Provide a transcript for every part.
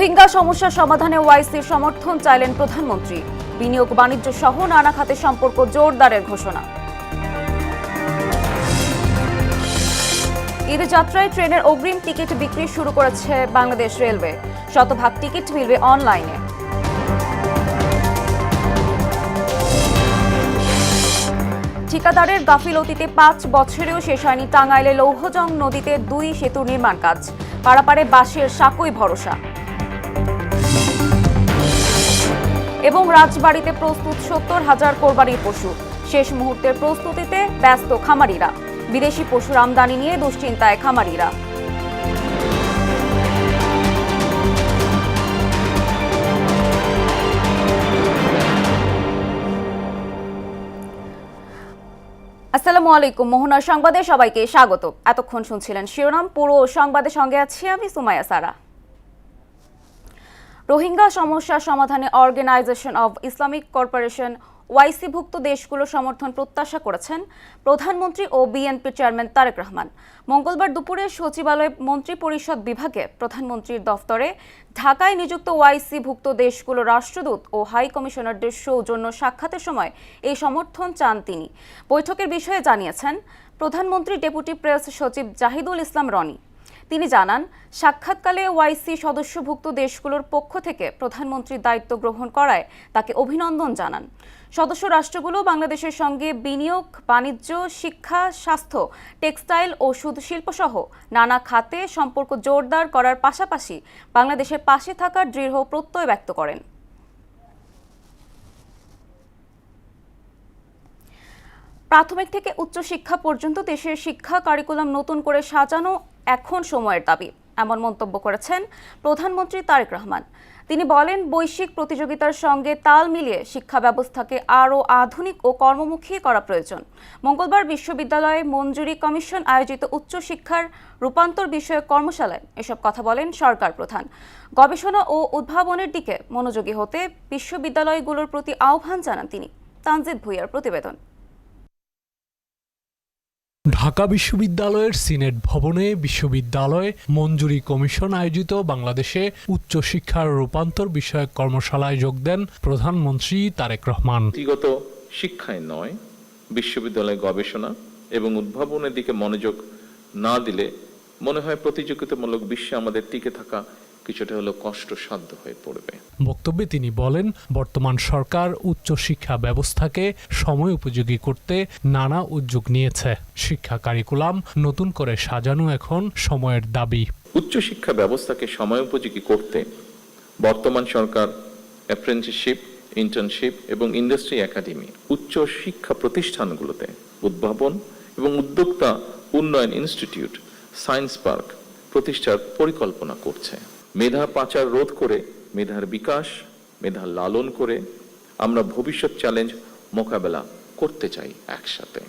রোহিঙ্গা সমস্যা সমাধানে ওয়াইসির সমর্থন চাইলেন প্রধানমন্ত্রী। বিনিয়োগ বাণিজ্য সহ নানা খাতে সম্পর্ক জোরদারের ঘোষণা। ঈদ যাত্রায় ট্রেনের অগ্রিম টিকিট বিক্রি শুরু করেছে বাংলাদেশ রেলওয়ে। শতভাগ টিকিট মিলবে অনলাইনে। ঠিকাদারের গাফিলতিতে 5 বছরেও শেষ হয়নি টাঙ্গাইলে লৌহজং নদীতে 2 সেতু নির্মাণ কাজ। পারাপারে বাঁশের সাঁকোই ভরসা। এবং রাজবাড়িতে প্রস্তুত 70,000 কোরবানির পশু। শেষ মুহূর্তের প্রস্তুতিতে ব্যস্ত খামারিরা। বিদেশি পশুর আমদানি নিয়ে দুশ্চিন্তায় খামারিরা। আসসালামু আলাইকুম, মোহনার সংবাদে সবাইকে স্বাগত। এতক্ষণ শুনছিলেন শিরোনাম, পুরো সংবাদের সঙ্গে আছি আমি সুমাইয়া সারা। রোহিঙ্গা সমস্যা সমাধানে অর্গানাইজেশন অব ইসলামিক কর্পোরেশন ওয়াইসিভুক্ত দেশগুলোর সমর্থন প্রত্যাশা করেছেন প্রধানমন্ত্রী ও বিএনপি চেয়ারম্যান তারেক রহমান। মঙ্গলবার দুপুরে সচিবালয় মন্ত্রিপরিষদ বিভাগে প্রধানমন্ত্রীর দফতরে ঢাকায় নিযুক্ত ওয়াইসিভুক্ত দেশগুলোর রাষ্ট্রদূত ও হাই কমিশনারদের সৌজন্য সাক্ষাতের সময় এই সমর্থন চান তিনি। বৈঠকের বিষয়ে জানিয়েছেন প্রধানমন্ত্রী ডেপুটি প্রেস সচিব জাহিদুল ইসলাম রনি। তিনি জানান, সাক্ষাৎকালে ওয়াইসি সদস্যভুক্ত দেশগুলোর পক্ষ থেকে প্রধানমন্ত্রীর দায়িত্ব গ্রহণ করায় তাকে অভিনন্দন জানান। সদস্য রাষ্ট্রগুলো বাংলাদেশের সঙ্গে বিনিয়োগ, বাণিজ্য, শিক্ষা, স্বাস্থ্য, টেক্সটাইল, ওষুধ শিল্পসহ নানা খাতে সম্পর্ক জোরদার করার পাশাপাশি বাংলাদেশের পাশে থাকার দৃঢ় প্রত্যয় ব্যক্ত করেন। প্রাথমিক থেকে উচ্চশিক্ষা পর্যন্ত দেশের শিক্ষা কারিকুলাম নতুন করে সাজানো এখন সময়ের দাবি, এমন মন্তব্য করেছেন প্রধানমন্ত্রী তারেক রহমান। তিনি বলেন, বৈশ্বিক প্রতিযোগিতার সঙ্গে তাল মিলিয়ে শিক্ষা ব্যবস্থাকে আরও আধুনিক ও কর্মমুখী করা প্রয়োজন। মঙ্গলবার বিশ্ববিদ্যালয় মঞ্জুরি কমিশন আয়োজিত উচ্চশিক্ষার রূপান্তর বিষয়ক কর্মশালায় এসব কথা বলেন সরকার প্রধান। গবেষণা ও উদ্ভাবনের দিকে মনোযোগী হতে বিশ্ববিদ্যালয়গুলোর প্রতি আহ্বান জানান তিনি। তানজিদ ভুঁইয়ার প্রতিবেদন। ঢাকা বিশ্ববিদ্যালয়ের সিনেট ভবনে বিশ্ববিদ্যালয় মঞ্জুরি কমিশন আয়োজিত বাংলাদেশে উচ্চশিক্ষার রূপান্তর বিষয়ক কর্মশালায় যোগ দেন প্রধানমন্ত্রী তারেক রহমান। ব্যক্তিগত শিক্ষায় নয়, বিশ্ববিদ্যালয় গবেষণা এবং উদ্ভাবনের দিকে মনোযোগ না দিলে মনে হয় প্রতিযোগিতামূলক বিশ্বে আমাদের টিকে থাকা কিছুটা হলো কষ্টসাধ্য হয়ে পড়বে। বক্তব্যে তিনি বলেন, বর্তমান সরকার উচ্চশিক্ষা ব্যবস্থাকে সময় উপযোগী করতে নানা উদ্যোগ নিয়েছে। শিক্ষা কারিকুলাম নতুন করে সাজানো এখন সময়ের দাবি। উচ্চশিক্ষা ব্যবস্থাকে সময় উপযোগী করতে বর্তমান সরকার অ্যাপ্রেন্টিসশিপ, ইন্টার্নশিপ এবং ইন্ডাস্ট্রি একাডেমি, উচ্চ শিক্ষা প্রতিষ্ঠানগুলোতে উদ্ভাবন এবং উদ্যোক্তা উন্নয়ন ইনস্টিটিউট, সায়েন্স পার্ক প্রতিষ্ঠার পরিকল্পনা করছে। মেধা পাচার রোধ করে মেধার বিকাশ, মেধা লালন করে আমরা ভবিষ্যৎ চ্যালেঞ্জ মোকাবেলা করতে চাই একসাথে।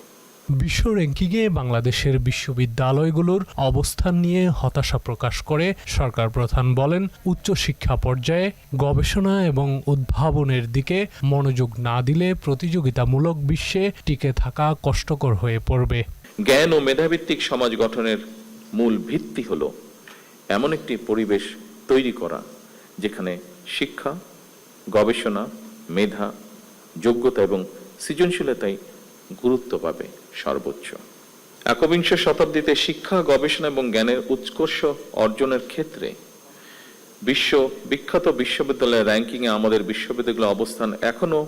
বিশ্ব র্যাঙ্কিংয়ে বাংলাদেশের বিশ্ববিদ্যালয়গুলোর অবস্থান নিয়ে হতাশা প্রকাশ করে সরকার প্রধান বলেন, উচ্চশিক্ষা পর্যায়ে গবেষণা এবং উদ্ভাবনের দিকে মনোযোগ না দিলে প্রতিযোগিতামূলক বিশ্বে টিকে থাকা কষ্টকর হয়ে পড়বে। জ্ঞান ও মেধাভিত্তিক সমাজ গঠনের মূল ভিত্তি হলো এমন একটি পরিবেশ তৈরি করা যেখানে শিক্ষা, গবেষণা, মেধা, যোগ্যতা এবং সৃজনশীলতাই গুরুত্ব পাবে সর্বোচ্চ। একবিংশ শতাব্দীতে শিক্ষা, গবেষণা এবং জ্ঞানের উৎকর্ষ অর্জনের ক্ষেত্রে বিখ্যাত বিশ্ববিদ্যালয়ের র্যাঙ্কিংয়ে আমাদের বিশ্ববিদ্যালয়ের অবস্থান এখনো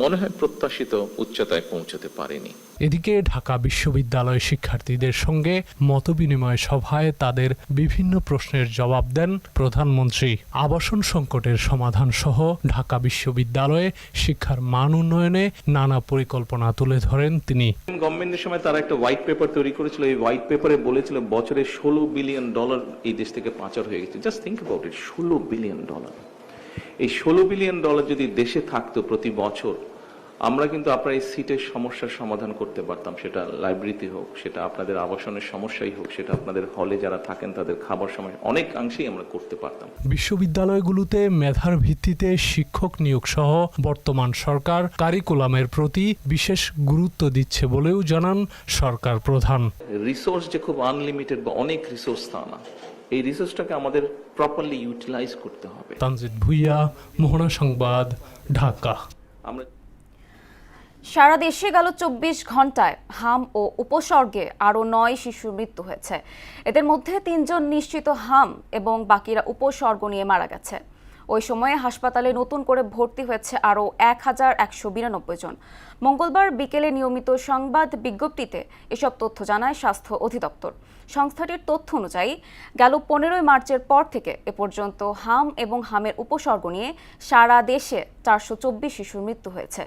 মনে হয় প্রত্যাশিত উচ্চতায় পৌঁছতে পারেনি। এদিকে ঢাকা বিশ্ববিদ্যালয় শিক্ষার্থীদের সঙ্গে মতবিনিময় সভায় তাদের বিভিন্ন প্রশ্নের জবাব দেন প্রধানমন্ত্রী। আবাসন সংকটের সমাধান সহ ঢাকা বিশ্ববিদ্যালয়ে শিক্ষার মান উন্নয়নে নানা পরিকল্পনা তুলে ধরেন তিনি। গভর্নমেন্টের সময় তারা একটা হোয়াইট পেপার তৈরি করেছিল। এই হোয়াইট পেপারে বলেছিল বছরে $16 বিলিয়ন এই দেশ থেকে পাচার হয়ে গেছে। Just think about it, $16 billion. এই $16 বিলিয়ন যদি দেশে থাকতো প্রতি বছর, আমরা কিন্তু আপনার এই সিটের সমস্যার সমাধান করতে পারতাম। সেটা লাইব্রেরিতে হোক, সেটা আপনাদের আবাসনের সমস্যাই হোক, সেটা আপনাদের হলে যারা থাকেন তাদের খাবার সমস্যা, অনেকাংশেই আমরা করতে পারতাম। বিশ্ববিদ্যালয়গুলোতে মেধার ভিত্তিতে শিক্ষক নিয়োগ সহ বর্তমান সরকার কারিকুলামের প্রতি বিশেষ গুরুত্ব দিচ্ছে বলেও জানান সরকার প্রধান। রিসোর্স যে খুব আনলিমিটেড বা অনেক রিসোর্স তা না, এই রিসোর্সটাকে আমাদের প্রপারলি ইউটিলাইজ করতে হবে। তানজিদ ভুইয়া, মোহনা সংবাদ, ঢাকা। আমরা সারা দেশে গেল 24 ঘন্টায় হাম ও উপসর্গে আরও 9 শিশুর মৃত্যু হয়েছে। এদের মধ্যে 3 জন নিশ্চিত হাম এবং বাকিরা উপসর্গ নিয়ে মারা গেছে। ওই সময়ে হাসপাতালে নতুন করে ভর্তি হয়েছে আরও 1192 জন। মঙ্গলবার বিকেলে নিয়মিত সংবাদ বিজ্ঞপ্তিতে এসব তথ্য জানায় স্বাস্থ্য অধিদপ্তর। সংস্থাটির তথ্য অনুযায়ী গেল 15 মার্চের পর থেকে এ পর্যন্ত হাম এবং হামের উপসর্গ নিয়ে সারা দেশে 424 শিশুর মৃত্যু হয়েছে।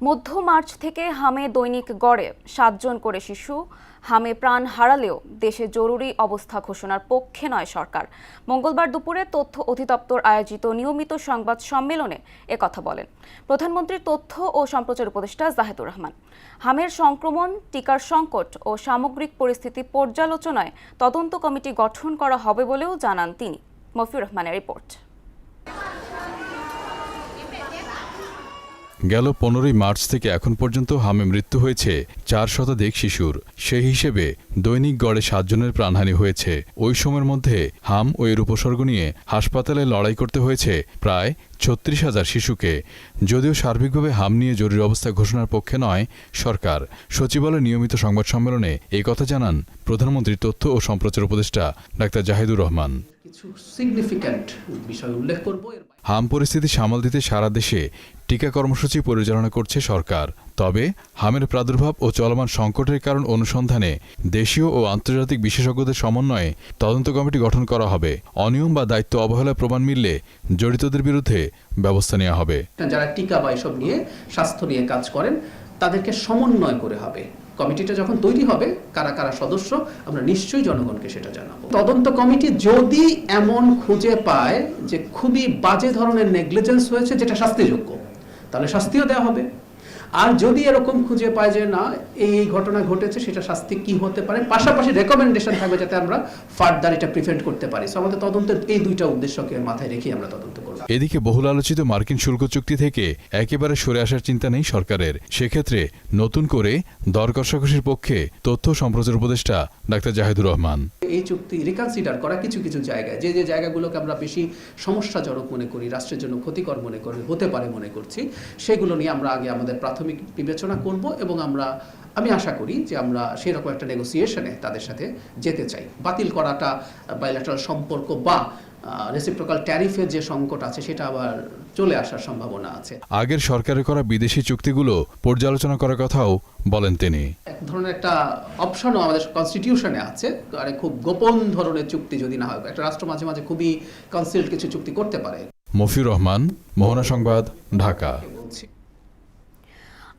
মধ্য মার্চ থেকে হামে দৈনিক গড়ে 7 জন করে শিশু হামে প্রাণ হারালেও দেশে জরুরি অবস্থা ঘোষণার পক্ষে নয় সরকার। মঙ্গলবার দুপুরে তথ্য অধিদপ্তর আয়োজিত নিয়মিত সংবাদ সম্মেলনে একথা বলেন প্রধানমন্ত্রীর তথ্য ও সম্প্রচার উপদেষ্টা জাহেদুর রহমান। হামের সংক্রমণ, টিকার সংকট ও সামগ্রিক পরিস্থিতি পর্যালোচনায় তদন্ত কমিটি গঠন করা হবে বলেও জানান তিনি। মফিউর রহমানের রিপোর্ট। গেল 15 মার্চ থেকে এখন পর্যন্ত হামে মৃত্যু হয়েছে 4 শতাধিক শিশুর। সেই হিসেবে দৈনিক গড়ে 7 জনের প্রাণহানি হয়েছে। ওই সময়ের মধ্যে হাম ও এর উপসর্গ নিয়ে হাসপাতালে লড়াই করতে হয়েছে প্রায় 36,000 শিশুকে। যদিও সার্বিকভাবে হাম নিয়ে জরুরি অবস্থা ঘোষণার পক্ষে নয় সরকার, সচিবালয়ের নিয়মিত সংবাদ সম্মেলনে এই কথা জানান প্রধানমন্ত্রীর তথ্য ও সম্প্রচার উপদেষ্টা ডাক্তার জাহিদুর রহমান। কিছু সিগনিফিক্যান্ট বিষয় উল্লেখ করব। হাম পরিস্থিতি সামাল দিতে সারা দেশে টিকা কর্মসূচি পরিচালনা করছে সরকার। তবে হামের প্রাদুর্ভাব ও চলমান সংকটের কারণ অনুসন্ধানে দেশীয় ও আন্তর্জাতিক বিশেষজ্ঞদের সমন্বয়ে তদন্ত কমিটি গঠন করা হবে। অনিয়ম বা দায়িত্ব অবহেলার প্রমাণ মিললে জড়িতদের বিরুদ্ধে ব্যবস্থা নেওয়া হবে। যারা টিকা বা এসব নিয়ে স্বাস্থ্য নিয়ে কাজ করেন তাদেরকে সমন্বয় করে হবে। কমিটিটা যখন তৈরি হবে, কারা কারা সদস্য, আমরা নিশ্চয়ই জনগণকে সেটা জানাবো। তদন্ত কমিটি যদি এমন খুঁজে পায় যে খুবই বাজে ধরনের নেগলিজেন্স হয়েছে যেটা শাস্তিযোগ্য, তাহলে শাস্তিও দেওয়া হবে। আর যদি এরকম খুঁজে পায় যে না, এই ঘটনা ঘটেছে, সেটা শাস্তি কি হতে পারে, পাশাপাশি রেকমেন্ডেশন থাকবে যাতে আমরা ফার্দার এটা প্রিভেন্ট করতে পারি। সো আমাদের তদন্তের এই দুইটা উদ্দেশ্যকে মাথায় রেখে আমরা তদন্ত করব। এদিকে বহুল আলোচিত মার্কিন শুল্ক চুক্তি থেকে একেবারে সরে আসার চিন্তা নেই সরকারের। সেক্ষেত্রে নতুন করে দর কষাকষির পক্ষে তথ্য সম্প্রচার উপদেষ্টা ডাক্তার জাহিদুর রহমান। এই চুক্তি রিকনসিডার করা কিছু কিছু জায়গায়, যে যে জায়গাগুলোকে আমরা বেশি সমস্যাজনক মনে করি, রাষ্ট্রের জন্য ক্ষতিকর মনে করি, হতে পারে মনে করছি, সেগুলো নিয়ে আমরা আগে আমাদের প্রাথমিক বিবেচনা করব এবং আমি আশা করি যে আমরা সেরকম একটা নেগোসিয়েশনে তাদের সাথে যেতে চাই। বাতিল করাটা বাইল্যাটারাল সম্পর্ক বা রেসিপ্রোকাল ট্যারিফের যে সংকট আছে সেটা আবার চলে আসার সম্ভাবনা আছে। আগের সরকারের করা বিদেশি চুক্তিগুলো পর্যালোচনা করার কথাও বলেন তিনি। এক ধরনের একটা অপশনও আমাদের কনস্টিটিউশনে আছে, আরে খুব গোপন ধরনের চুক্তি যদি না হয়, একটা রাষ্ট্র মাঝে মাঝে খুবই কনসিল্ড কিছু চুক্তি করতে পারে। মফিউর রহমান, মোহনা সংবাদ, ঢাকা।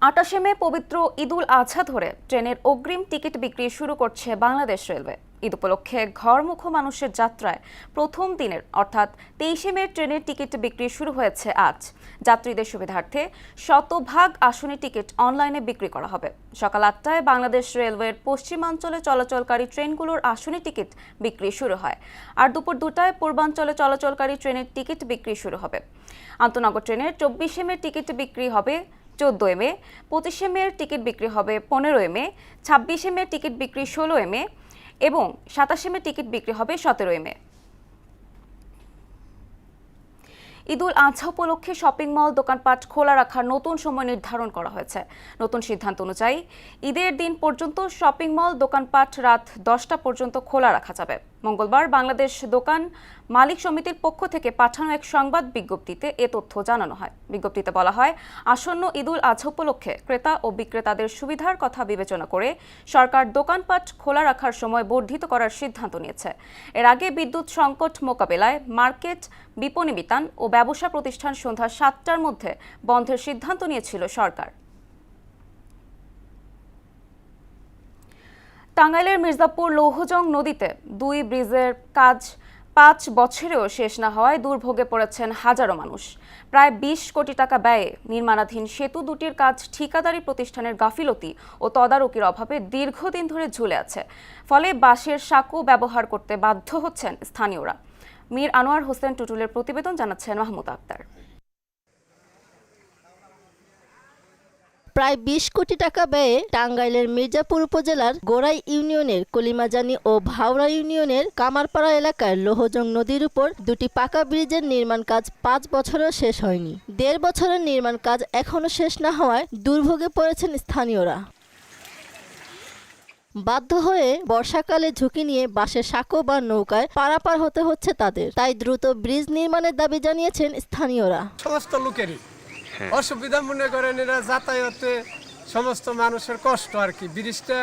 28 মে পবিত্র ঈদুল আজহা ধরে ট্রেনের অগ্রিম টিকিট বিক্রি শুরু করছে বাংলাদেশ রেলওয়ে। ঈদ উপলক্ষে ঘরমুখো মানুষের যাত্রায় প্রথম দিনের অর্থাৎ 23 মে ট্রেনের টিকিট বিক্রি শুরু হয়েছে আজ। যাত্রীদের সুবিধার্থে শতভাগ আসনে টিকিট অনলাইনে বিক্রি করা হবে। সকাল 8টায় বাংলাদেশ রেলওয়ের পশ্চিমাঞ্চলে চলাচলকারী ট্রেনগুলোর আসনে টিকিট বিক্রি শুরু হয়, আর দুপুর 2টায় পূর্বাঞ্চলে চলাচলকারী ট্রেনের টিকিট বিক্রি শুরু হবে। আন্তনগর ট্রেনের 24 মে টিকিট বিক্রি হবে 14 মে, 25 মে টিকিট বিক্রি হবে 15 মে, 26 মে টিকিট বিক্রি 16 মে এবং 27 মে টিকিট বিক্রি হবে 17 মে। ঈদুল আজহা উপলক্ষে শপিং মল, দোকানপাট খোলা রাখার নতুন সময় নির্ধারণ করা হয়েছে। নতুন সিদ্ধান্ত অনুযায়ী ঈদের দিন পর্যন্ত শপিং মল, দোকানপাট রাত 10টা পর্যন্ত খোলা রাখা যাবে। মঙ্গলবার বাংলাদেশ দোকান মালিক সমিতির পক্ষ থেকে পাঠানো এক সংবাদ বিজ্ঞপ্তিতে এ তথ্য জানানো হয়। বিজ্ঞপ্তিতে বলা হয়, আসন্ন ঈদুল আজহা উপলক্ষে ক্রেতা ও বিক্রেতাদের সুবিধার কথা বিবেচনা করে সরকার দোকানপাট খোলা রাখার সময় বর্ধিত করার সিদ্ধান্ত নিয়েছে। এর আগে বিদ্যুৎ সংকট মোকাবেলায় মার্কেট, বিপণী বিতান ও ব্যবসা প্রতিষ্ঠান সন্ধ্যা 7টার মধ্যে বন্ধের সিদ্ধান্ত নিয়েছিল সরকার। টাঙ্গাইলের মির্জাপুর লৌহজং নদীতে 2 ব্রিজের কাজ 5 বছরেও শেষ না হওয়ায় দুর্ভোগে পড়েছেন হাজারো মানুষ। প্রায় 20 কোটি টাকা ব্যয়ে নির্মাণাধীন সেতু দুটির কাজ ঠিকাদারি প্রতিষ্ঠানের গাফিলতি ও তদারকির অভাবে দীর্ঘদিন ধরে ঝুলে আছে। ফলে বাঁশের সাঁকো ব্যবহার করতে বাধ্য হচ্ছেন স্থানীয়রা। মীর আনোয়ার হোসেন টুটুলের প্রতিবেদন জানাচ্ছেন মাহমুদ আক্তার। প্রায় ২০ কোটি টাকা ব্যয়ে টাঙ্গাইলের মির্জাপুর উপজেলার গোড়াই ইউনিয়নের কলিমাজানি ও ভাওড়া ইউনিয়নের কামারপাড়া এলাকার লোহজং নদীর উপর দুটি পাকা ব্রিজের নির্মাণ কাজ ৫ বছরেও শেষ হয়নি। ১.৫ বছরের নির্মাণ কাজ এখনও শেষ না হওয়ায় দুর্ভোগে পড়েছেন স্থানীয়রা। বাধ্য হয়ে বর্ষাকালে ঝুঁকি নিয়ে বাঁশের সাঁকো বা নৌকায় পারাপার হতে হচ্ছে তাদের। তাই দ্রুত ব্রিজ নির্মাণের দাবি জানিয়েছেন স্থানীয়রা। সমস্ত লোকেরই অসুবিধা মনে করেন, এরা যাতায়াতে সমস্ত মানুষের কষ্ট আর কি। ব্রিজটা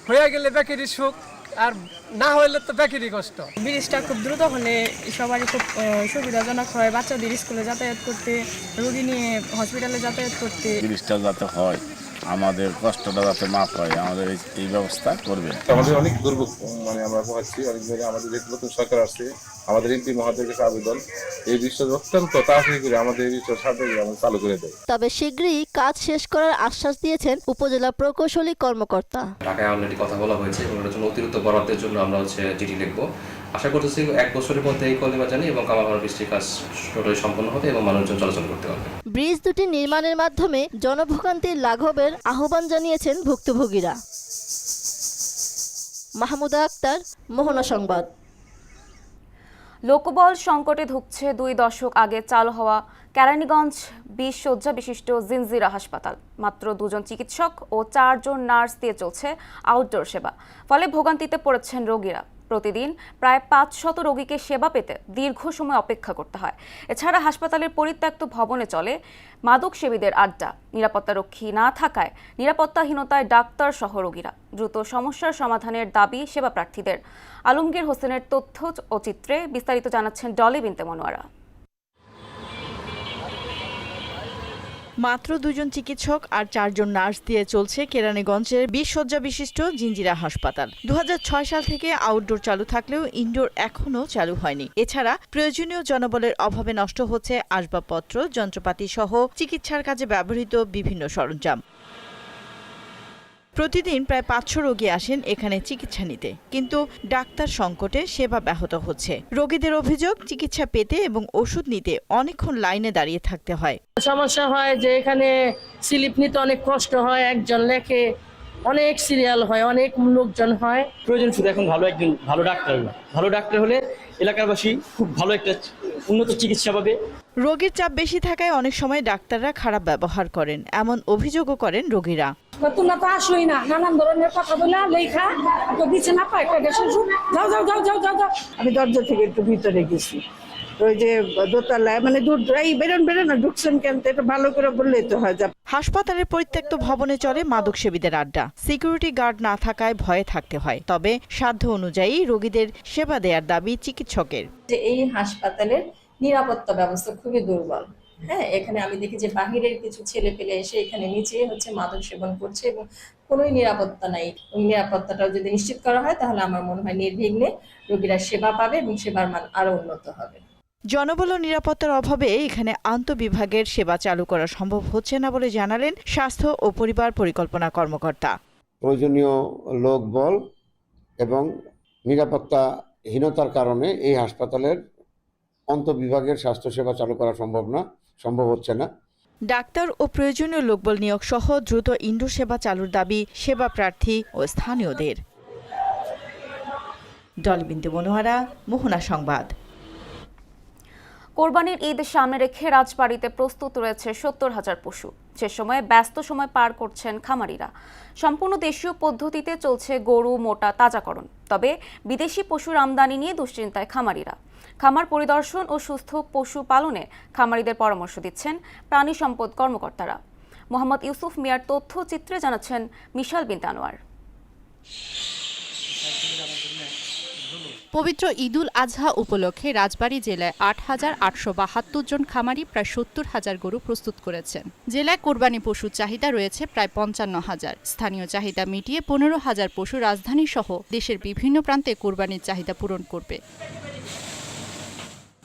হয়ে গেলে বেকারি সুখ, আর না হইলে তো বেকারি কষ্ট। ব্রিজটা খুব দ্রুত হলে সবারই খুব সুবিধাজনক হয়, বাচ্চাদের স্কুলে যাতায়াত করতে, রোগী নিয়ে হসপিটালে যাতায়াত করতে। ব্রিজটা যাতে হয়, আমাদের কষ্টটা যাতে মাফ হয়, আমাদের এই ব্যবস্থা করবে। আমাদের অনেক দুর্ভোগ আমরা পাচ্ছি অনেক জায়গায়। আমাদের যে নতুন সরকার আসছে, আমাদের এমপি মহাদের কাছে আবেদন এই বিষয়টা অত্যন্ত তাড়াতাড়ি করে আমাদের এই বিষয়টা চালু করে দেয়। তবে শীঘ্রই কাজ শেষ করার আশ্বাস দিয়েছেন উপজেলা প্রকৌশলী কর্মকর্তা। ঢাকায় অলরেডি কথা বলা হয়েছে এবং এটার জন্য অতিরিক্ত বরাদ্দের জন্য আমরা চিঠি লিখবো। আশা করতেছি 1 বছরের মধ্যে এই কলিমাজানি এবং কামারপাড়া ব্রিজটির কাজ টোটালি সম্পন্ন হবে এবং মানুষজন চলাচল করতে পারবে। ব্রিজ দুটি নির্মাণের মাধ্যমে জনভোগান্তির লাঘবের আহ্বান জানিয়েছেন ভুক্তভোগীরা। মাহমুদা আক্তার, মোহনা সংবাদ। লোকবল সংকটে ধুঁকছে 2 দশক আগে চালু হওয়া কেরানীগঞ্জ 20 শয্যা বিশিষ্ট জিনজিরা হাসপাতাল। মাত্র 2 জন চিকিৎসক ও 4 জন নার্স দিয়ে চলছে আউটডোর সেবা। ফলে ভোগান্তিতে পড়েছেন রোগীরা। প্রতিদিন প্রায় 500 রোগীকে সেবা পেতে দীর্ঘ সময় অপেক্ষা করতে হয়। এছাড়া হাসপাতালের পরিত্যক্ত ভবনে চলে মাদক সেবীদের আড্ডা। নিরাপত্তারক্ষী না থাকায় নিরাপত্তাহীনতায় ডাক্তার সহ রোগীরা। দ্রুত সমস্যার সমাধানের দাবি সেবা প্রার্থীদের। আলমগীর হোসেনের তথ্য ও চিত্রে বিস্তারিত জানাচ্ছেন ডলি বিনতে মনোয়ারা। মাত্র 2 জন চিকিৎসক আর 4 জন নার্স দিয়ে চলছে কেরানীগঞ্জের 20 শয্যা বিশিষ্ট জিনজিরা হাসপাতাল। 2006 সাল থেকে আউটডোর চালু থাকলেও ইনডোর এখনও চালু হয়নি। এছাড়া প্রয়োজনীয় জনবলের অভাবে নষ্ট হচ্ছে আসবাবপত্র, যন্ত্রপাতি সহ চিকিৎসার কাজে ব্যবহৃত বিভিন্ন সরঞ্জাম। প্রতিদিন প্রায় 500 রোগী আসেন এখানে চিকিৎসা নিতে, কিন্তু ডাক্তার সংকটে সেবা ব্যাহত হচ্ছে। রোগীদের অভিযোগ, চিকিৎসা পেতে এবং ওষুধ নিতে অনেকক্ষণ লাইনে দাঁড়িয়ে থাকতে হয়। সমস্যা হয় যে এখানে স্লিপ নিতে অনেক কষ্ট হয়, একজন লেখে, অনেক সিরিয়াল হয়, অনেক লোকজন হয়। প্রয়োজন শুধু এখন একজন ভালো ডাক্তার হলে এলাকাবাসী খুব ভালো একটা উন্নত চিকিৎসা পাবে। রোগীর চাপ বেশি থাকায় অনেক সময় ডাক্তাররা খারাপ ব্যবহার করেন, এমন অভিযোগও করেন রোগীরা। তোমরা তো আসোই না, নানান ধরনের কথা বলে লেখা তো দিচ্ছে না, পায় যাও যাও যাও যাও যাও যাও। আমি দরজা থেকে একটু ভিতরে গেছি, ওই যে দোতলায় দূর বেরোন ঢুকছেন কেন, এটা ভালো করে বললেই তো হয়। হাসপাতালের পরিত্যক্ত ভবনে চলে মাদক সেবীদের আড্ডা। সিকিউরিটি গার্ড না থাকায় ভয়ে থাকতে হয়। তবে সাধ্য অনুযায়ী রোগীদের সেবা দেওয়ার দাবি চিকিৎসকের। যে এই হাসপাতালের নিরাপত্তা ব্যবস্থা খুবই দুর্বল। হ্যাঁ, এখানে আমি দেখি যে বাহিরের কিছু ছেলে পেলে এসে এখানে নিচে মাদক সেবন করছে এবং কোনোই নিরাপত্তা নাই। ওই নিরাপত্তাটাও যদি নিশ্চিত করা হয় তাহলে আমার মনে হয় নির্বিঘ্নে রোগীরা সেবা পাবে এবং সেবার মান আরো উন্নত হবে। জনবল ও নিরাপত্তার অভাবে এখানে আন্তঃবিভাগের সেবা চালু করা সম্ভব হচ্ছে না বলে জানালেন স্বাস্থ্য ও পরিবার পরিকল্পনা কর্মকর্তা। প্রয়োজনীয় লোকবল এবং নিরাপত্তাহীনতার কারণে এই হাসপাতালের আন্তঃবিভাগের স্বাস্থ্যসেবা চালু করা সম্ভব হচ্ছে না। ডাক্তার ও প্রয়োজনীয় লোকবল নিয়োগ সহ দ্রুত ইনডোর সেবা চালুর দাবি সেবা প্রার্থী ও স্থানীয়দের। ডলি বিনতে মনোয়ারা, মোহনা সংবাদ। কোরবানির ঈদ সামনে রেখে রাজবাড়িতে প্রস্তুত রয়েছে 70,000 পশু। সে সময়ে ব্যস্ত সময় পার করছেন খামারিরা। সম্পূর্ণ দেশীয় পদ্ধতিতে চলছে গরু মোটা তাজাকরণ। তবে বিদেশি পশুর আমদানি নিয়ে দুশ্চিন্তায় খামারিরা। খামার পরিদর্শন ও সুস্থ পশু পালনে খামারিদের পরামর্শ দিচ্ছেন প্রাণী সম্পদ কর্মকর্তারা। মোহাম্মদ ইউসুফ মিয়ার তথ্য চিত্রে জানাচ্ছেন মিশাল বিনতে আনোয়ার। পবিত্র ঈদুল আজহা উপলক্ষে রাজবাড়ী জেলায় 8,872 জন খামারি প্রায় 70,000 গরু প্রস্তুত করেছেন। জেলায় কোরবানি পশুর চাহিদা রয়েছে প্রায় 55,000। স্থানীয় চাহিদা মিটিয়ে 15,000 পশু রাজধানী সহ দেশের বিভিন্ন প্রান্তে কোরবানির চাহিদা পূরণ করবে।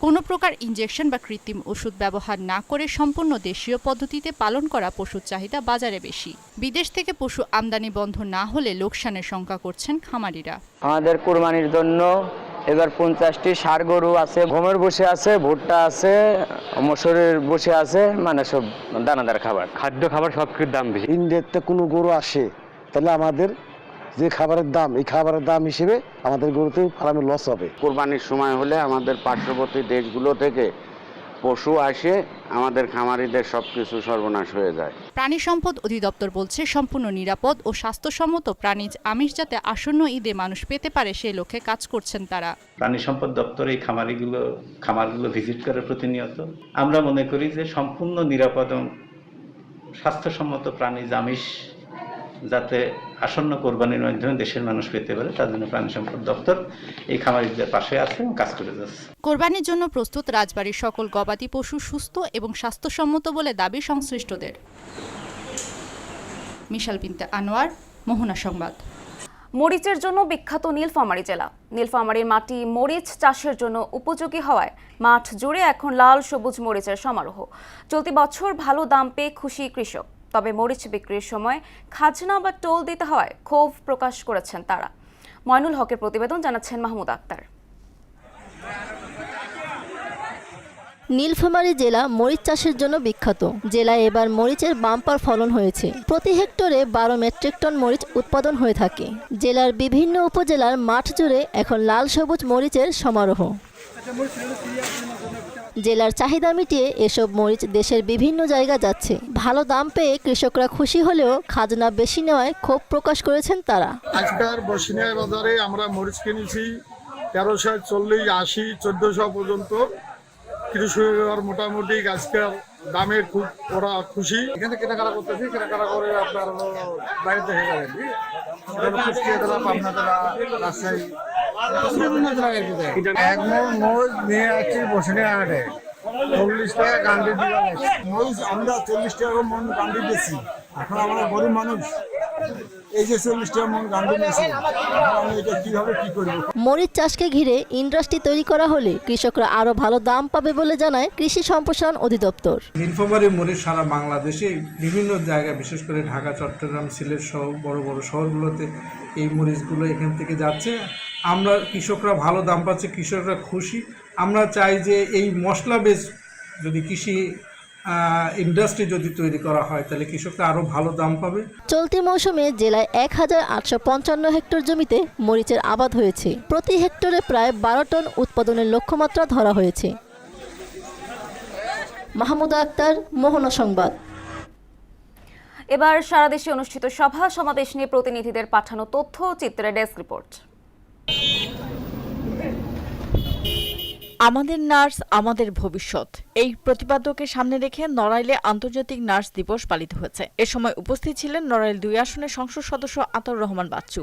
কোনো প্রকার ইনজেকশন বা কৃত্রিম ওষুধ ব্যবহার না করে সম্পূর্ণ দেশীয় পদ্ধতিতে পালন করা পশুর চাহিদা বাজারে বেশি। বিদেশ থেকে পশু আমদানি বন্ধ না হলে লোকসানের শঙ্কা করছেন খামারিরা। আমাদের কোরবানির জন্য এবার 50টি ষাঁড় গরু আছে, গমের বসে আছে, ভুট্টা আছে, মসুরের বসে আছে, মানে সব দানাদার খাবার, খাদ্য খাবার সব কিছুর দাম বেশি। ইন্ডিয়াতে কোনো গরু আসে তাহলে আমাদের যে খাবারের দাম, এই খাবারের দাম হিসেবে আমাদের গরুতে ফার্মে লস হবে। কোরবানির সময় হলে আমাদের পার্শ্ববর্তী দেশগুলো থেকে পশু আসে, আমাদের খামারিদের সবকিছু সর্বনাশ হয়ে যায়। প্রাণী সম্পদ অধিদপ্তর বলছে সম্পূর্ণ নিরাপদ ও স্বাস্থ্যসম্মত প্রাণীজ আমিষ যাতে আসন্ন ঈদে মানুষ পেতে পারে সেই লক্ষ্যে কাজ করছেন তারা। প্রাণী সম্পদ দপ্তর এই খামারগুলো ভিজিট করে প্রতিনিয়ত। আমরা মনে করি যে সম্পূর্ণ নিরাপদ এবং স্বাস্থ্যসম্মত প্রাণীজ আমিষ যাতে আসন্ন কোরবানির মাধ্যমে দেশের মানুষ পেতে পারে, তার জন্য প্রাণী সম্পদ দপ্তর এই খামারিদের পাশে আছে এবং কাজ করে যাচ্ছে। কোরবানির জন্য প্রস্তুত রাজবাড়ির সকল গবাদি পশু সুস্থ এবং স্বাস্থ্যসম্মত বলে দাবি সংশ্লিষ্টদের। মিশাল বিনতে আনোয়ার, মোহনা সংবাদ। মরিচের জন্য বিখ্যাত নীলফামারী জেলা। নীলফামারীর মাটি মরিচ চাষের জন্য উপযোগী হওয়ায় মাঠ জুড়ে এখন লাল সবুজ মরিচের সমারোহ। চলতি বছর ভালো দাম পেয়ে খুশি কৃষক, তবে মরিচ বিক্রির সময় খাজনা বা টোল দিতে হওয়ায় ক্ষোভ প্রকাশ করেছেন তারা। ময়নুল হকের প্রতিবেদন, জানাচ্ছেন মাহমুদ আক্তার। নীলফামারী জেলা মরিচ চাষের জন্য বিখ্যাত। জেলায় এবার মরিচের বাম্পার ফলন হয়েছে। প্রতি হেক্টরে 12 মেট্রিক টন মরিচ উৎপাদন হয়ে থাকে। জেলার বিভিন্ন উপজেলার মাঠ জুড়ে এখন লাল সবুজ মরিচের সমারোহ। জেলার চাহিদা মিটিয়ে এসব মরিচ দেশের বিভিন্ন জায়গা যাচ্ছে। ভালো দাম পেয়ে কৃষকরা খুশি হলেও খাজনা বেশি নেওয়ায় ক্ষোভ প্রকাশ করেছেন তারা। আজকের বসিনিয়া বাজারে আমরা মরিচ কিনেছি 1340, 80, 1400 পর্যন্ত। কৃষকের মোটামুটি আজকের দামের খুব ওরা খুশি। এখানে কেনাকাটা করতেছি, কেনাকাটা করে আপনার বাইরে থেকে যাবেন, রাজশাহী এক মরিচ নিয়ে আসছি বসিনিয়া হাটে 40 টাকা গান্ডি দিবা। মরিচ আমরা 40 টাকা মন গান্ডি দিচ্ছি। এখন আমরা গরিব মানুষ, এই যে 40 টাকা মন গান্ডি নিয়েছি, আমি এটা কিভাবে কি করব? মরিচ চাষকে ঘিরে ইন্ডাস্ট্রি তৈরি করা হলে কৃষকরা আরো ভালো দাম পাবে বলে জানায় কৃষি সম্প্রসারণ অধিদপ্তর। নীলফামারী মরিচ সারা বাংলাদেশে বিভিন্ন জায়গায়, বিশেষ করে ঢাকা, চট্টগ্রাম, সিলেট সহ বড় বড় শহরগুলোতে এই মরিচগুলো এখান থেকে যাচ্ছে। আমরা কৃষকরা ভালো দাম পাচ্ছে, কৃষকরা খুশি। আমরা চাই যে এই মশলা বেস যদি কৃষি ইন্ডাস্ট্রি যদি তৈরি করা হয় তাহলে কৃষকরা আরো ভালো দাম পাবে। চলতি মৌসুমে জেলায় 1855 হেক্টর জমিতে মরিচের আবাদ হয়েছে। প্রতি হেক্টরে প্রায় 12 টন উৎপাদনের লক্ষ্যমাত্রা ধরা হয়েছে। মাহমুদ আক্তার, মোহনা সংবাদ। এবার সারা দেশে অনুষ্ঠিত সভা সমাবেশ নিয়ে প্রতিনিধিদের পাঠানো তথ্য ও চিত্রের ডেস্ক রিপোর্ট। আমাদের নার্স আমাদের ভবিষ্যৎ, এই প্রতিপাদ্যকে সামনে রেখে নড়াইলে আন্তর্জাতিক নার্স দিবস পালিত হয়েছে। এ সময় উপস্থিত ছিলেন নড়াইল 2 আসনের সংসদ সদস্য আতাউর রহমান বাচ্চু।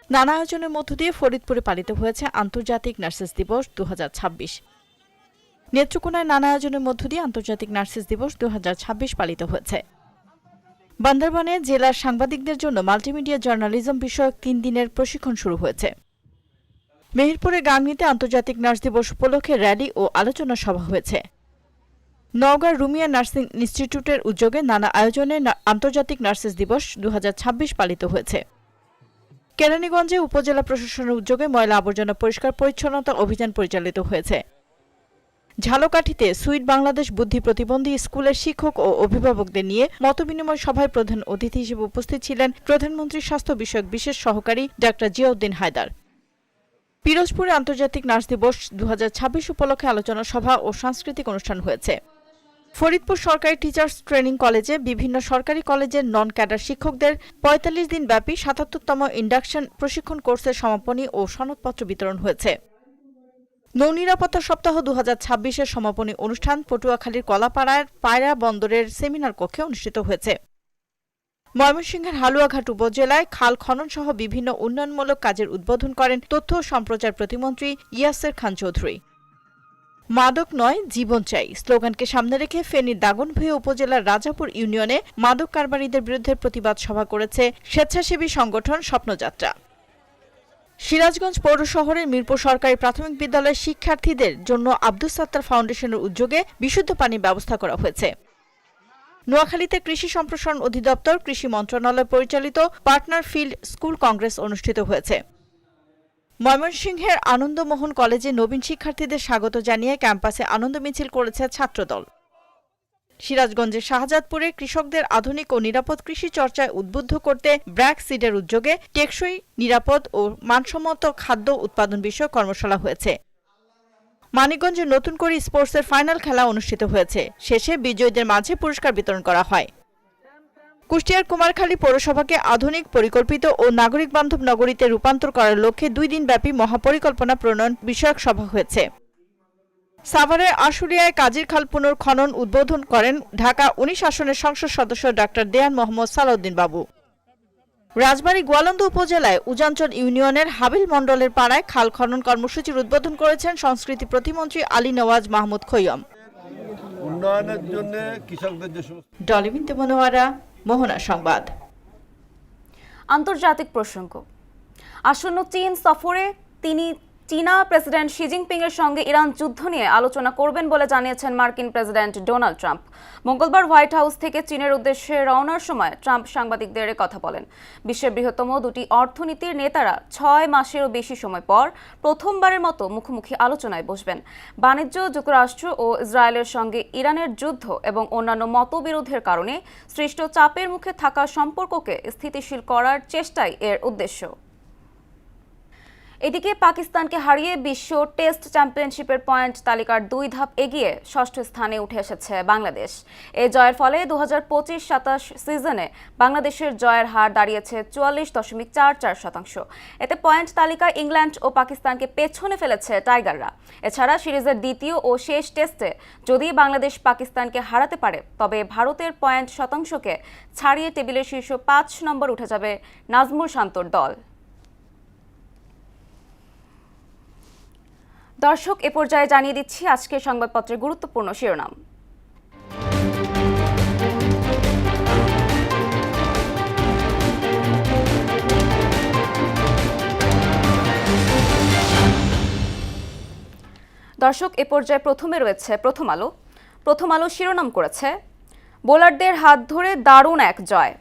নানা আয়োজনের মধ্য দিয়ে ফরিদপুরে পালিত হয়েছে আন্তর্জাতিক নার্সেস দিবস 2026। নেত্রকোনায় নানা আয়োজনের মধ্য দিয়ে আন্তর্জাতিক নার্সেস দিবস 2026 পালিত হয়েছে। বান্দরবানে জেলার সাংবাদিকদের জন্য মাল্টিমিডিয়া জার্নালিজম বিষয়ক 3 দিনের প্রশিক্ষণ শুরু হয়েছে। মেহেরপুরে গাংনীতে আন্তর্জাতিক নার্স দিবস উপলক্ষে র্যালি ও আলোচনা সভা হয়েছে। নওগাঁর রুমিয়া নার্সিং ইনস্টিটিউটের উদ্যোগে নানা আয়োজনে আন্তর্জাতিক নার্সেস দিবস 2026 পালিত হয়েছে। কেরানীগঞ্জে উপজেলা প্রশাসনের উদ্যোগে ময়লা আবর্জনা পরিষ্কার পরিচ্ছন্নতা অভিযান পরিচালিত হয়েছে। ঝালকাঠিতে সুইট বাংলাদেশ বুদ্ধি প্রতিবন্ধী স্কুলের শিক্ষক ও অভিভাবকদের নিয়ে মতবিনিময় সভায় প্রধান অতিথি হিসেবে উপস্থিত ছিলেন প্রধানমন্ত্রীর স্বাস্থ্য বিষয়ক বিশেষ সহকারী ডাক্তার জিয়াউদ্দিন হায়দার। পিরোজপুরে আন্তর্জাতিক নার্স দিবস 2026 উপলক্ষে আলোচনা সভা ও সাংস্কৃতিক অনুষ্ঠান হয়েছে। ফরিদপুর সরকারি টিচার্স ট্রেনিং কলেজে বিভিন্ন সরকারি কলেজের নন ক্যাডার শিক্ষকদের 45 দিন ব্যাপী 77তম ইন্ডাকশন প্রশিক্ষণ কোর্সের সমাপনী ও সনদপত্র বিতরণ হয়েছে। নৌ নিরাপত্তা সপ্তাহ 2026-এর সমাপনী অনুষ্ঠান পটুয়াখালীর কলাপাড়ার পায়রা বন্দরের সেমিনার কক্ষে অনুষ্ঠিত হয়েছে। ময়মনসিংহের হালুয়াঘাট উপজেলায় খাল খনন সহ বিভিন্ন উন্নয়নমূলক কাজের উদ্বোধন করেন তথ্য ও সম্প্রচার প্রতিমন্ত্রী ইয়াসের খান চৌধুরী। মাদক নয় জীবন চাই স্লোগানকে সামনে রেখে ফেনীর দাগনভূঞা উপজেলার রাজাপুর ইউনিয়নে মাদক কারবারিদের বিরুদ্ধে প্রতিবাদ সভা করেছে স্বেচ্ছাসেবী সংগঠন স্বপ্নযাত্রা। সিরাজগঞ্জ পৌর শহরের মিরপুর সরকারি প্রাথমিক বিদ্যালয়ের শিক্ষার্থীদের জন্য আব্দুস সাত্তার ফাউন্ডেশনের উদ্যোগে বিশুদ্ধ পানির ব্যবস্থা করা হয়েছে। নোয়াখালীতে কৃষি সম্প্রসারণ অধিদপ্তর কৃষি মন্ত্রণালয় পরিচালিত পার্টনার ফিল্ড স্কুল কংগ্রেস অনুষ্ঠিত হয়েছে। ময়মনসিংহের আনন্দমোহন কলেজে নবীন শিক্ষার্থীদের স্বাগত জানিয়ে ক্যাম্পাসে আনন্দ মিছিল করেছে ছাত্রদল। সিরাজগঞ্জের শাহজাদপুরে কৃষকদের আধুনিক ও নিরাপদ কৃষি চর্চায় উদ্বুদ্ধ করতে ব্র্যাক সিডের উদ্যোগে টেকসই, নিরাপদ ও মানসম্মত খাদ্য উৎপাদন বিষয়ক কর্মশালা হয়েছে। মানিকগঞ্জে নতুন করে স্পোর্টসের ফাইনাল খেলা অনুষ্ঠিত হয়েছে। শেষে বিজয়ীদের মাঝে পুরস্কার বিতরণ করা হয়। কুষ্টিয়ার কুমারখালী পৌরসভাকে আধুনিক, পরিকল্পিত ও নাগরিক বান্ধব নগরীতে রূপান্তর করার লক্ষ্যে 2 দিনব্যাপী মহাপরিকল্পনা প্রণয়ন বিষয়ক সভা হয়েছে। সাভারের আশুলিয়ায় কাজীর খাল পুনর্খনন উদ্বোধন করেন ঢাকা 19 আসনের সংসদ সদস্য ডাক্তার দেয়ান মোহাম্মদ সালাউদ্দিন বাবু। রাজবাড়ী গোয়ালন্দ উপজেলায় উজাঞ্চল ইউনিয়নের হাবিল মণ্ডলের পাড়ায় খাল খনন কর্মসূচির উদ্বোধন করেছেন সংস্কৃতি প্রতিমন্ত্রী আলী নওয়াজ মাহমুদ খৈয়ম। উন্নয়নের জন্য কৃষকদের যে ডলিবিনতে মনোয়ারা, মোহনা সংবাদ। আন্তর্জাতিক প্রসঙ্গ। আসন্ন চীন সফরে তিনি চীনা প্রেসিডেন্ট শি জিনপিং এর সঙ্গে ইরান যুদ্ধ নিয়ে আলোচনা করবেন বলে জানিয়েছেন মার্কিন প্রেসিডেন্ট ডোনাল্ড ট্রাম্প। মঙ্গলবার হোয়াইট হাউস থেকে চীনের উদ্দেশ্যে রওনার সময় ট্রাম্প সাংবাদিকদের কথা বলেন। বিশ্বের বৃহত্তম দুটি অর্থনীতির নেতারা 6 মাসেরও বেশি সময় পর প্রথমবারের মতো মুখোমুখি আলোচনায় বসবেন। বাণিজ্য, যুক্তরাষ্ট্র ও ইসরায়েলের সঙ্গে ইরানের যুদ্ধ এবং অন্যান্য মতবিরোধের কারণে সৃষ্ট চাপের মুখে থাকা সম্পর্ককে স্থিতিশীল করার চেষ্টাই এর উদ্দেশ্য। এদিকে পাকিস্তানকে হারিয়ে বিশ্ব টেস্ট চ্যাম্পিয়নশিপের পয়েন্ট তালিকার 2 ধাপ এগিয়ে 6ষ্ঠ স্থানে উঠে এসেছে বাংলাদেশ। এই জয়ের ফলে 2025-27 সিজনে বাংলাদেশের জয়ের হার দাঁড়িয়েছে 44.44%। এতে পয়েন্ট তালিকায় ইংল্যান্ড ও পাকিস্তানকে পেছনে ফেলেছে টাইগাররা। এছাড়া সিরিজের দ্বিতীয় ও শেষ টেস্টে যদি বাংলাদেশ পাকিস্তানকে হারাতে পারে তবে ভারতের পয়েন্ট শতাংশকে ছাড়িয়ে টেবিলের শীর্ষ 5 নম্বর উঠে যাবে নাজমুল শান্তর দল। দর্শক, এ পর্যায়ে জানিয়ে দিচ্ছি আজকের সংবাদপত্রের গুরুত্বপূর্ণ শিরোনাম। দর্শক, এ পর্যায়ে প্রথমে রয়েছে প্রথম আলো। প্রথম আলো শিরোনাম করেছে, বোলারদের হাত ধরে দারুণ এক জয়,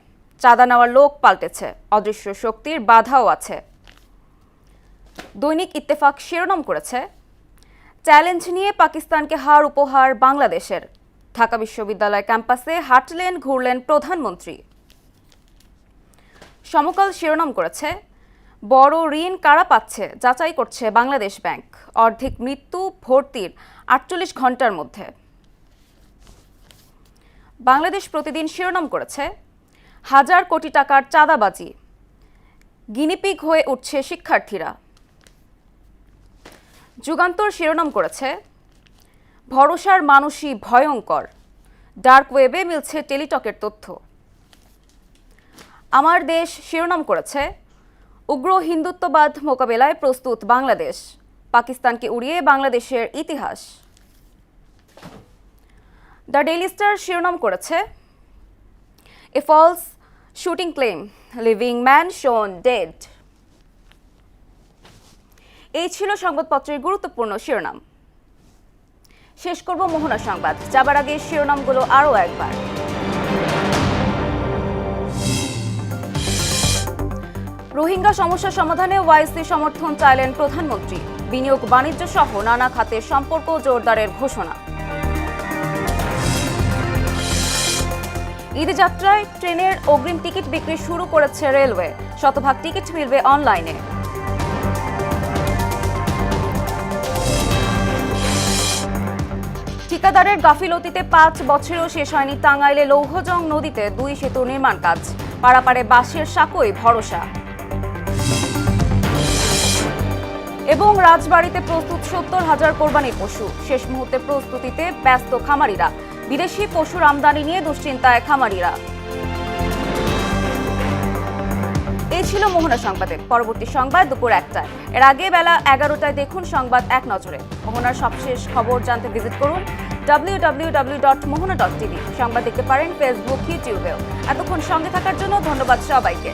চাঁদা নেওয়ার লোক পাল্টেছে, অদৃশ্য শক্তির বাধাও আছে। দৈনিক ইত্তেফাক শিরোনাম করেছে, চ্যালেঞ্জ নিয়ে পাকিস্তানকে হার উপহার বাংলাদেশের, ঢাকা বিশ্ববিদ্যালয় ক্যাম্পাসে হাঁটলেন ঘুরলেন প্রধানমন্ত্রী। সমকাল শিরোনাম করেছে, বড় ঋণ কারা পাচ্ছে যাচাই করছে বাংলাদেশ ব্যাংক, অর্ধেক মৃত্যু ভর্তির 48 ঘন্টার মধ্যে। বাংলাদেশ প্রতিদিন শিরোনাম করেছে, হাজার কোটি টাকার চাঁদাবাজি, গিনিপিগ হয়ে উঠছে শিক্ষার্থীরা। যুগান্তর শিরোনাম করেছে, ভরসার মানুষই ভয়ঙ্কর, ডার্ক ওয়েবে মিলছে টেলিটকের তথ্য। আমার দেশ শিরোনাম করেছে, উগ্র হিন্দুত্ববাদ মোকাবেলায় প্রস্তুত বাংলাদেশ, পাকিস্তানকে উড়িয়ে বাংলাদেশের ইতিহাস। দ্য ডেইলি স্টার শিরোনাম করেছে, a false shooting claim, living man shown dead. এই ছিল সংবাদপত্রের গুরুত্বপূর্ণ শিরোনাম। শেষ করব মোহনা সংবাদ, যাবার আগে শিরোনামগুলো আরও একবার। রোহিঙ্গা সমস্যা সমাধানে ওয়াইসি সমর্থন চাইলেন প্রধানমন্ত্রী, বিনিয়োগ, বাণিজ্য সহ নানা খাতের সম্পর্ক জোরদারের ঘোষণা। ঈদযাত্রায় ট্রেনের অগ্রিম টিকিট বিক্রি শুরু করেছে রেলওয়ে, শতভাগ টিকিট মিলবে অনলাইনে। ঠিকাদারের গাফিলতিতে 5 বছরেও শেষ হয়নি টাঙ্গাইলে লৌহজং নদীতে 2 সেতু নির্মাণ কাজ, পারাপারে বাঁশের সাঁকোয় ভরসা। এবং রাজবাড়ীতে প্রস্তুত 70,000 কোরবানি পশু, শেষ মুহূর্তে প্রস্তুতিতে ব্যস্ত খামারিরা, বিদেশি পশুর আমদানি নিয়ে দুশ্চিন্তায় খামারিরা। এই ছিল মোহনা সংবাদে। পরবর্তী সংবাদ দুপুর 1টায়। এর আগে বেলা 11টায় দেখুন সংবাদ এক নজরে। মোহনার সবশেষ খবর জানতে ভিজিট করুন www.mohona.tv। সংবাদ দেখতে পারেন ফেসবুক, ইউটিউবেও। এতক্ষণ সঙ্গে থাকার জন্য ধন্যবাদ সবাইকে।